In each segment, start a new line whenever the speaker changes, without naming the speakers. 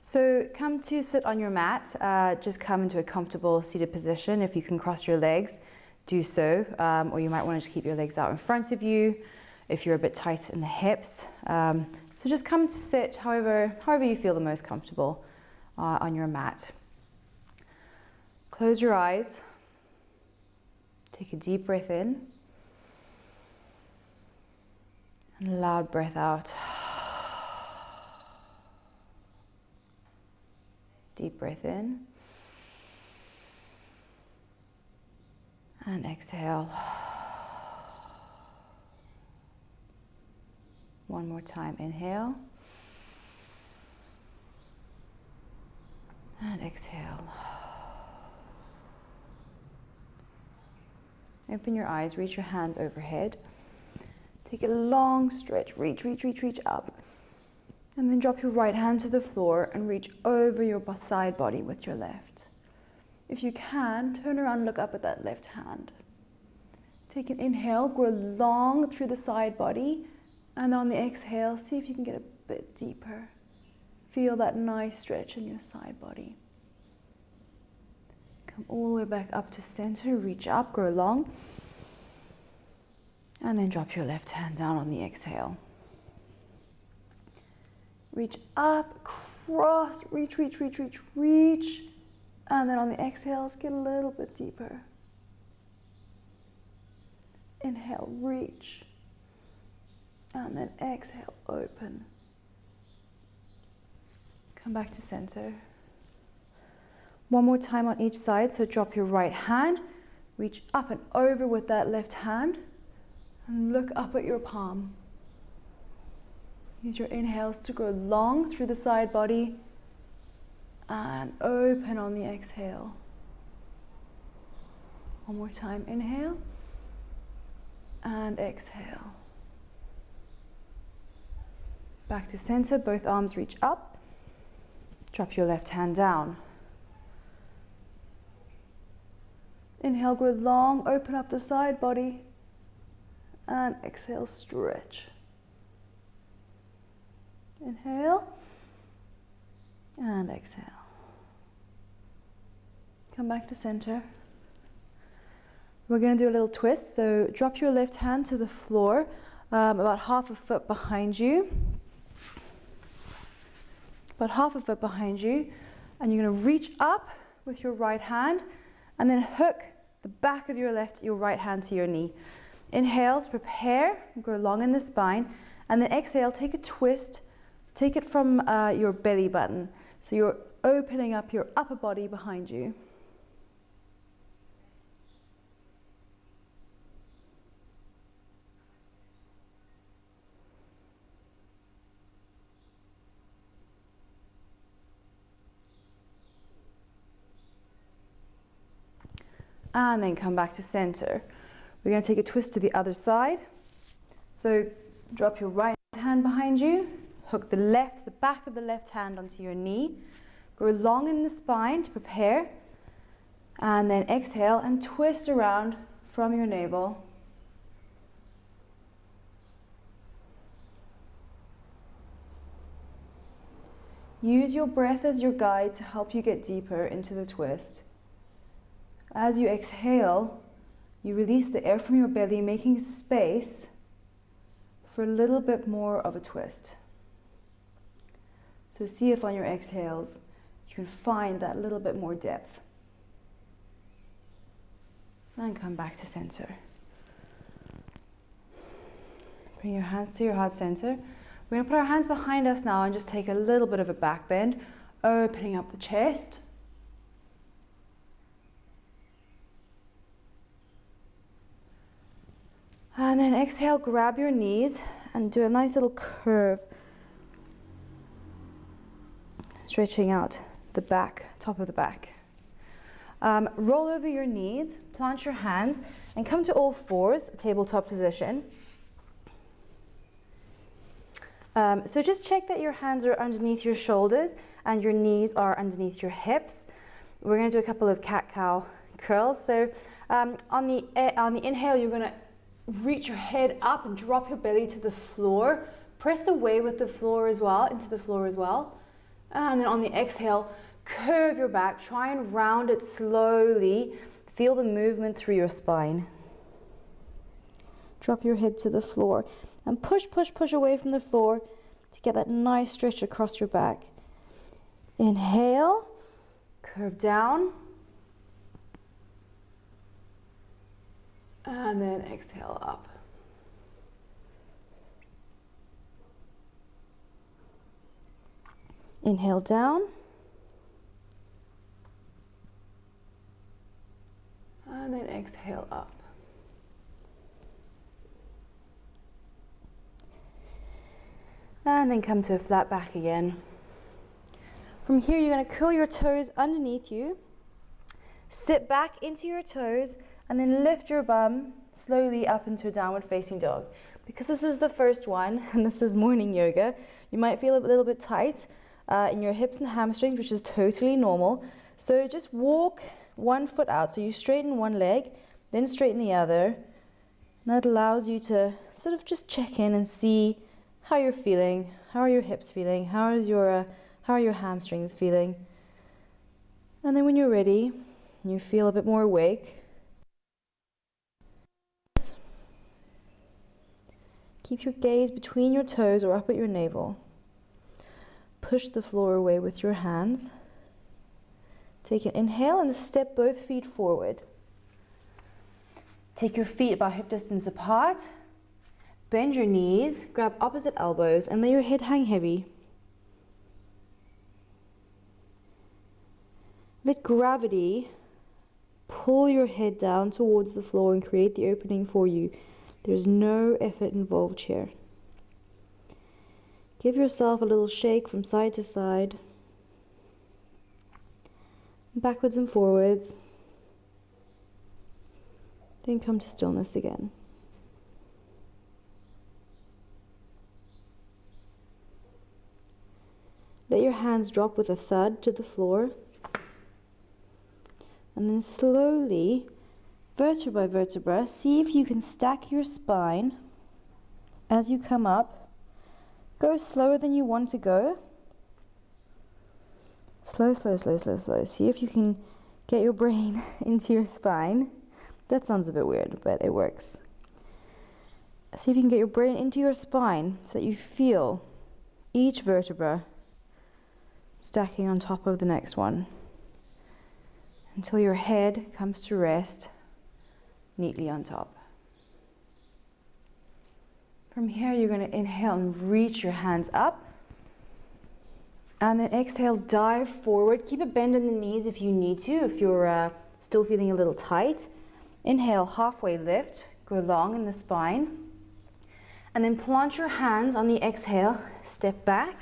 So come to sit on your mat, just come into a comfortable seated position. If you can cross your legs, do so, or you might want to keep your legs out in front of you if you're a bit tight in the hips. So just come to sit however you feel the most comfortable on your mat. Close your eyes, take a deep breath in, and a loud breath out. Deep breath in, and exhale. One more time, inhale, and exhale. Open your eyes, reach your hands overhead. Take a long stretch, reach up. And then drop your right hand to the floor and reach over your side body with your left. If you can, turn around, look up at that left hand. Take an inhale, grow long through the side body, and on the exhale, see if you can get a bit deeper. Feel that nice stretch in your side body. Come all the way back up to center, reach up, grow long, and then drop your left hand down on the exhale. Reach up, cross, reach, and then on the exhales, get a little bit deeper. Inhale, reach, and then exhale, open. Come back to center. One more time on each side, so drop your right hand, reach up and over with that left hand, and look up at your palm. Use your inhales to go long through the side body and open on the exhale. One more time, inhale and exhale. Back to center, both arms reach up. Drop your left hand down. Inhale, go long, open up the side body, and exhale, stretch. Inhale and exhale. Come back to center. We're going to do a little twist, so drop your left hand to the floor, about half a foot behind you. About half a foot behind you, and you're going to reach up with your right hand and then hook the back of your right hand to your knee. Inhale to prepare, go long in the spine, and then exhale, take a twist. Take it from your belly button. So you're opening up your upper body behind you. And then come back to center. We're going to take a twist to the other side. So drop your right hand behind you. Hook the back of the left hand onto your knee. Go long in the spine to prepare. And then exhale and twist around from your navel. Use your breath as your guide to help you get deeper into the twist. As you exhale, you release the air from your belly, making space for a little bit more of a twist. So see if on your exhales you can find that little bit more depth. And come back to center. Bring your hands to your heart center. We're going to put our hands behind us now and just take a little bit of a back bend, opening up the chest. And then exhale, grab your knees and do a nice little curve. Stretching out the back, top of the back. Roll over your knees, plant your hands, and come to all fours, tabletop position. So just check that your hands are underneath your shoulders and your knees are underneath your hips. We're going to do a couple of cat-cow curls. So on the inhale, you're going to reach your head up and drop your belly to the floor. Press away with the floor as well, into the floor as well. And then on the exhale, curve your back. Try and round it slowly. Feel the movement through your spine. Drop your head to the floor and push, push, push away from the floor to get that nice stretch across your back. Inhale, curve down. And then exhale up. Inhale down. And then exhale up. And then come to a flat back again. From here, you're going to curl your toes underneath you. Sit back into your toes and then lift your bum slowly up into a downward facing dog. Because this is the first one and this is morning yoga, you might feel a little bit tight in your hips and hamstrings, which is totally normal. So just walk one foot out. So you straighten one leg, then straighten the other. And that allows you to sort of just check in and see how you're feeling. How are your hips feeling? How are your hamstrings feeling? And then when you're ready, you feel a bit more awake. Keep your gaze between your toes or up at your navel. Push the floor away with your hands. Take an inhale and step both feet forward. Take your feet about hip distance apart. Bend your knees, grab opposite elbows, and let your head hang heavy. Let gravity pull your head down towards the floor and create the opening for you. There's no effort involved here. Give yourself a little shake from side to side, backwards and forwards. Then come to stillness again. Let your hands drop with a thud to the floor. And then slowly, vertebra by vertebra, see if you can stack your spine as you come up. Go slower than you want to go. Slow, slow, slow, slow, slow. See if you can get your brain into your spine. That sounds a bit weird, but it works. See if you can get your brain into your spine so that you feel each vertebra stacking on top of the next one until your head comes to rest neatly on top. From here, you're going to inhale and reach your hands up. And then exhale, dive forward. Keep a bend in the knees if you need to, if you're still feeling a little tight. Inhale, halfway lift, go long in the spine. And then plant your hands on the exhale, step back,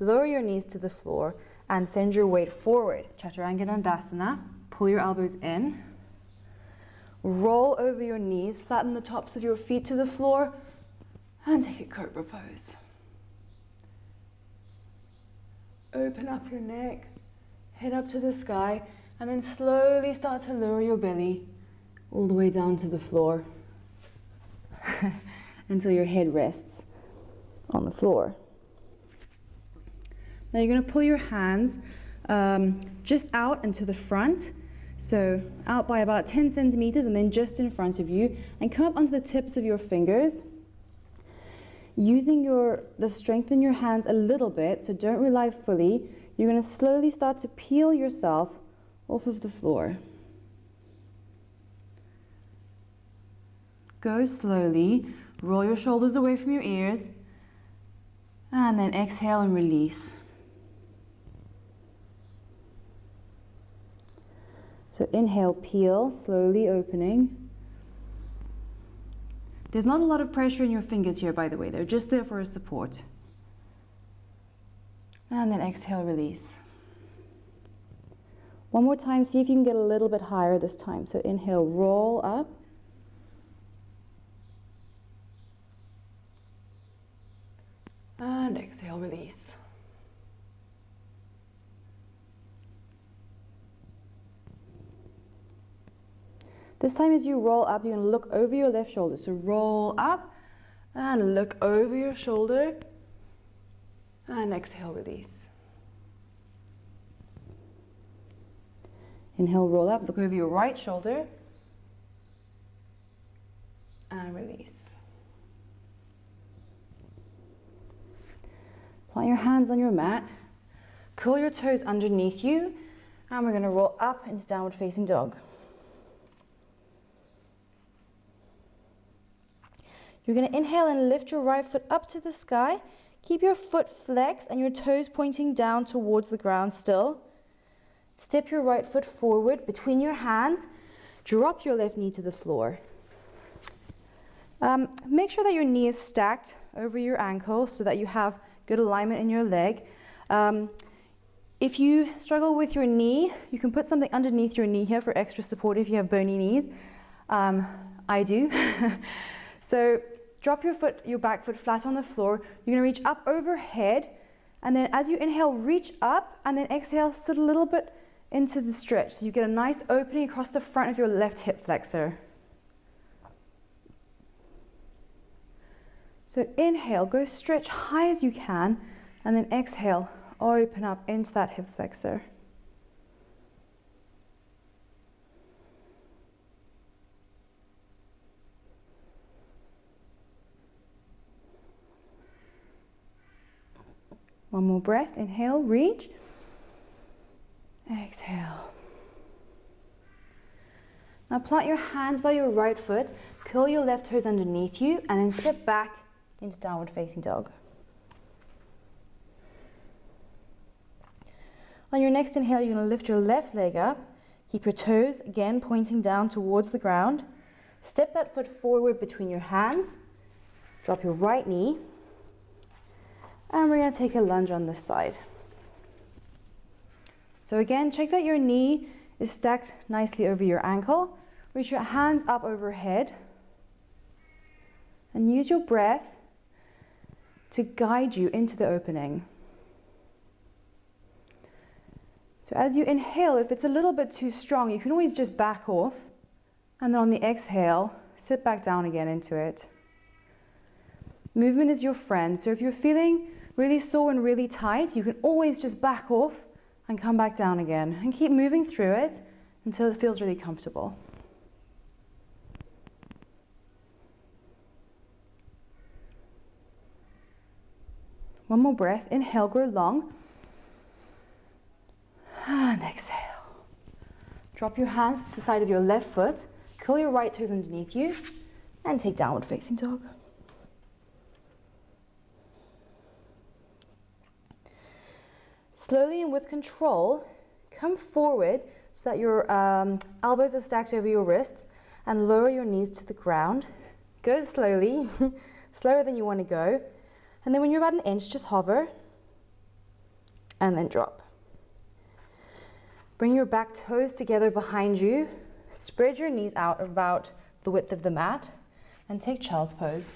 lower your knees to the floor, and send your weight forward. Chaturanga Dandasana. Pull your elbows in. Roll over your knees, flatten the tops of your feet to the floor, and take a cobra pose. Open up your neck, head up to the sky, and then slowly start to lower your belly all the way down to the floor until your head rests on the floor. Now you're going to pull your hands just out and to the front, so out by about 10 centimeters and then just in front of you, and come up onto the tips of your fingers. Using the strength in your hands a little bit, so don't rely fully, you're going to slowly start to peel yourself off of the floor. Go slowly, roll your shoulders away from your ears, and then exhale and release. So inhale, peel, slowly opening. There's not a lot of pressure in your fingers here, by the way. They're just there for a support. And then exhale, release. One more time, see if you can get a little bit higher this time. So inhale, roll up. And exhale, release. This time as you roll up, you're going to look over your left shoulder. So roll up and look over your shoulder. And exhale, release. Inhale, roll up, look over your right shoulder. And release. Plant your hands on your mat. Curl your toes underneath you. And we're going to roll up into downward facing dog. You're going to inhale and lift your right foot up to the sky. Keep your foot flexed and your toes pointing down towards the ground still. Step your right foot forward between your hands. Drop your left knee to the floor. Make sure that your knee is stacked over your ankle so that you have good alignment in your leg. If you struggle with your knee, you can put something underneath your knee here for extra support if you have bony knees. I do. So drop your back foot flat on the floor. You're going to reach up overhead, and then as you inhale, reach up, and then exhale, sit a little bit into the stretch. So you get a nice opening across the front of your left hip flexor. So inhale, go stretch high as you can, and then exhale, open up into that hip flexor. One more breath, inhale, reach. Exhale. Now plant your hands by your right foot, curl your left toes underneath you, and then step back into downward facing dog. On your next inhale, you're going to lift your left leg up, keep your toes again pointing down towards the ground. Step that foot forward between your hands, drop your right knee, and we're going to take a lunge on this side. So again, check that your knee is stacked nicely over your ankle. Reach your hands up overhead and use your breath to guide you into the opening. So as you inhale, if it's a little bit too strong, you can always just back off, and then on the exhale, sit back down again into it. Movement is your friend, so if you're feeling really sore and really tight, you can always just back off and come back down again, and keep moving through it until it feels really comfortable. One more breath, inhale, grow long, and exhale. Drop your hands to the side of your left foot, curl your right toes underneath you, and take downward facing dog. Slowly and with control, come forward so that your elbows are stacked over your wrists, and lower your knees to the ground. Go slowly, slower than you want to go. And then when you're about an inch, just hover and then drop. Bring your back toes together behind you. Spread your knees out about the width of the mat and take child's pose.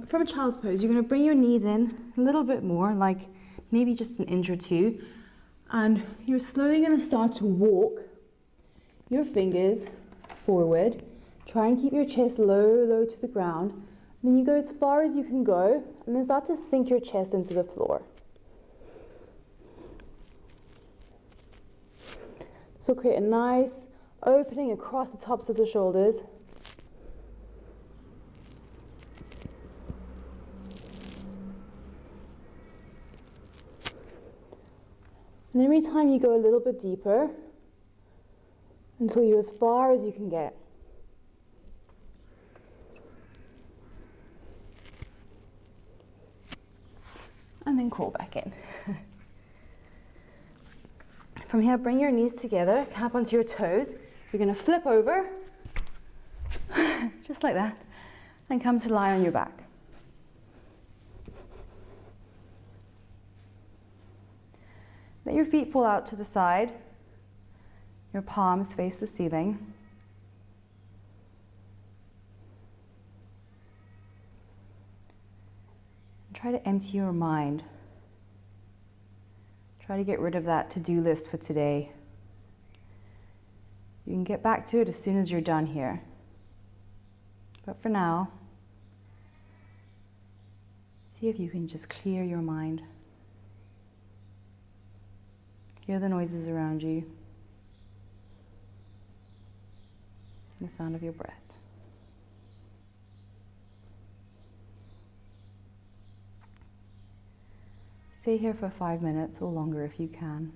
From a child's pose, you're going to bring your knees in a little bit more, like maybe just an inch or two, and you're slowly going to start to walk your fingers forward. Try and keep your chest low to the ground. And then you go as far as you can go, and then start to sink your chest into the floor. This will create a nice opening across the tops of the shoulders. And every time you go a little bit deeper until you're as far as you can get. And then crawl back in. From here, bring your knees together, come up onto your toes. You're going to flip over, just like that, and come to lie on your back. Let your feet fall out to the side. Your palms face the ceiling. try to empty your mind. Try to get rid of that to-do list for today. You can get back to it as soon as you're done here. But for now, see if you can just clear your mind. Hear the noises around you. And the sound of your breath. Stay here for 5 minutes or longer if you can.